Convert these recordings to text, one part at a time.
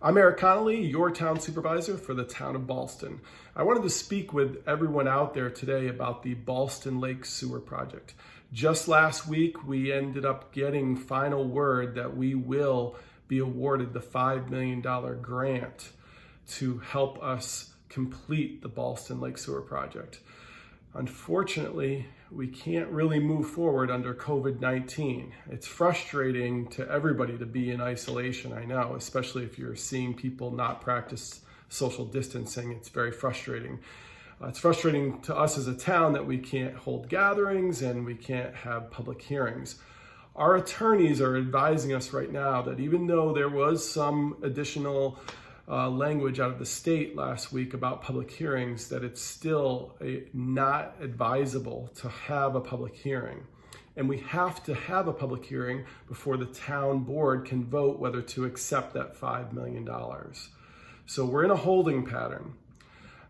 I'm Eric Connolly, your town supervisor for the town of Ballston. I wanted to speak with everyone out there today about the Ballston Lake Sewer Project. Just last week, we ended up getting final word that we will be awarded the $5 million grant to help us complete the Ballston Lake Sewer Project. Unfortunately, we can't really move forward under COVID-19. It's frustrating to everybody to be in isolation, I know, especially if you're seeing people not practice social distancing. It's very frustrating. It's frustrating to us as a town that we can't hold gatherings and we can't have public hearings. Our attorneys are advising us right now that even though there was some additional language out of the state last week about public hearings, that it's still not advisable to have a public hearing. And we have to have a public hearing before the town board can vote whether to accept that $5 million. So we're in a holding pattern.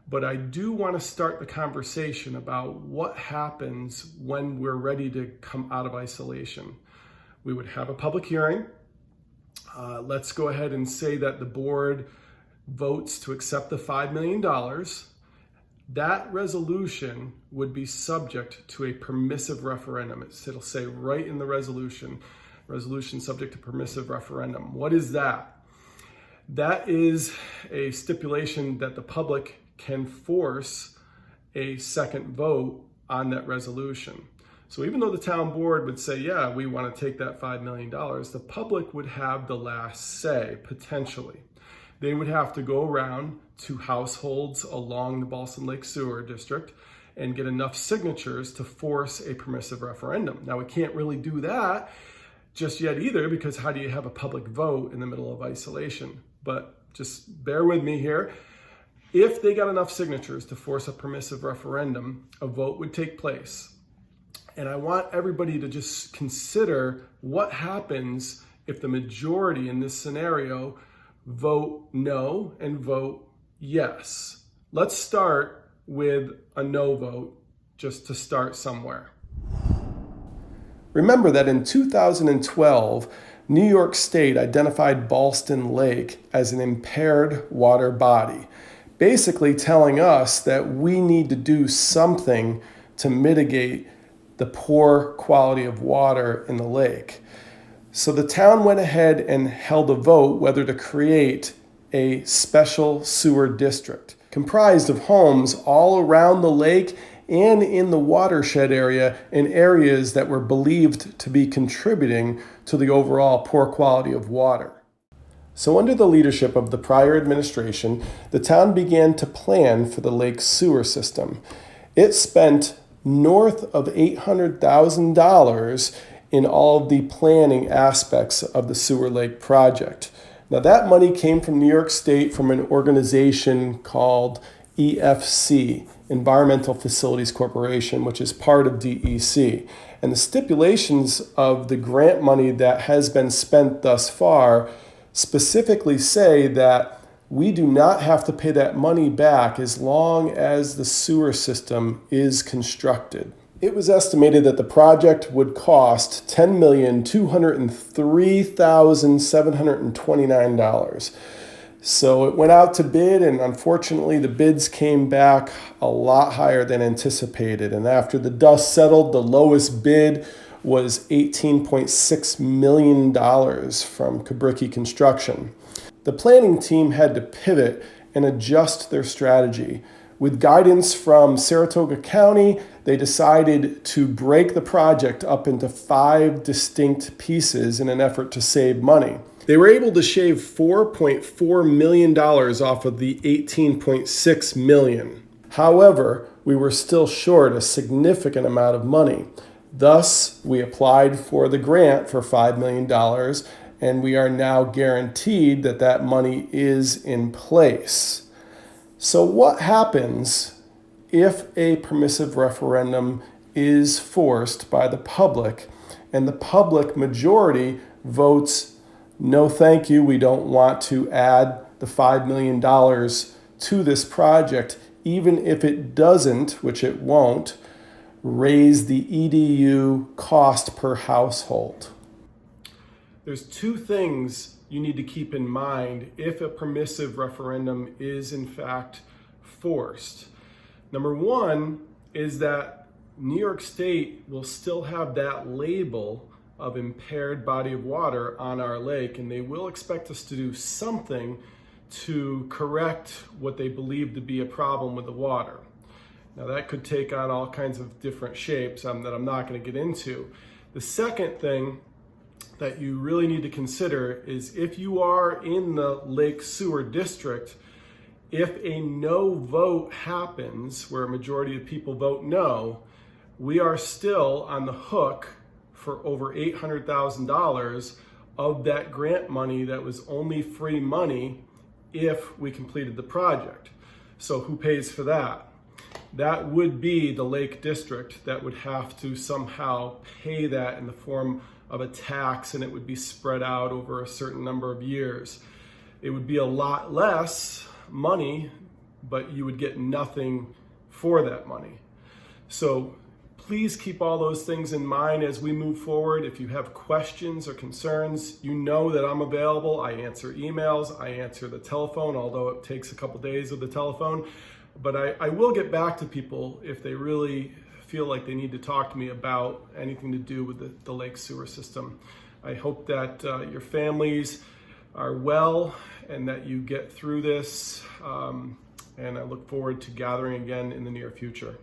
But I do want to start the conversation about what happens when we're ready to come out of isolation. We would have a public hearing. Let's go ahead and say that the board votes to accept the $5 million. That resolution would be subject to a permissive referendum. It'll say right in the resolution subject to permissive referendum. What is that? That is a stipulation that the public can force a second vote on that resolution. So even though the town board would say, yeah, we want to take that $5 million, the public would have the last say, potentially. They would have to go around to households along the Ballston Lake Sewer District and get enough signatures to force a permissive referendum. Now, we can't really do that just yet either, because how do you have a public vote in the middle of isolation? But just bear with me here. If they got enough signatures to force a permissive referendum, a vote would take place. And I want everybody to just consider what happens if the majority in this scenario vote no and vote yes. Let's start with a no vote just to start somewhere. Remember that in 2012, New York State identified Ballston Lake as an impaired water body, basically telling us that we need to do something to mitigate the poor quality of water in the lake. So the town went ahead and held a vote whether to create a special sewer district comprised of homes all around the lake and in the watershed area, in areas that were believed to be contributing to the overall poor quality of water. So under the leadership of the prior administration, the town began to plan for the lake sewer system. It spent north of $800,000 in all of the planning aspects of the sewer lake project. Now that money came from New York State from an organization called EFC, Environmental Facilities Corporation, which is part of DEC. And the stipulations of the grant money that has been spent thus far specifically say that we do not have to pay that money back as long as the sewer system is constructed. It was estimated that the project would cost $10,203,729. So it went out to bid, and unfortunately the bids came back a lot higher than anticipated. And after the dust settled, the lowest bid was $18.6 million from Kabricki Construction. The planning team had to pivot and adjust their strategy. With guidance from Saratoga County, they decided to break the project up into 5 distinct pieces in an effort to save money. They were able to shave $4.4 million off of the $18.6 million. However, we were still short a significant amount of money. Thus, we applied for the grant for $5 million, and we are now guaranteed that that money is in place. So what happens if a permissive referendum is forced by the public and the public majority votes, no thank you, we don't want to add the $5 million to this project, even if it doesn't, which it won't, raise the EDU cost per household? There's two things you need to keep in mind if a permissive referendum is in fact forced. Number one is that New York State will still have that label of impaired body of water on our lake, and they will expect us to do something to correct what they believe to be a problem with the water. Now that could take on all kinds of different shapes that I'm not going to get into. The second thing that you really need to consider is if you are in the lake sewer district, if a no vote happens where a majority of people vote no, we are still on the hook for over $800,000 of that grant money that was only free money if we completed the project. So who pays for that? That would be the Lake District that would have to somehow pay that in the form of a tax, and it would be spread out over a certain number of years. It would be a lot less money, but you would get nothing for that money. So please keep all those things in mind as we move forward. If you have questions or concerns, you know that I'm available. I answer emails, I answer the telephone, although it takes a couple days with the telephone. But I will get back to people if they really feel like they need to talk to me about anything to do with the lake sewer system. I hope that your families are well and that you get through this. And I look forward to gathering again in the near future.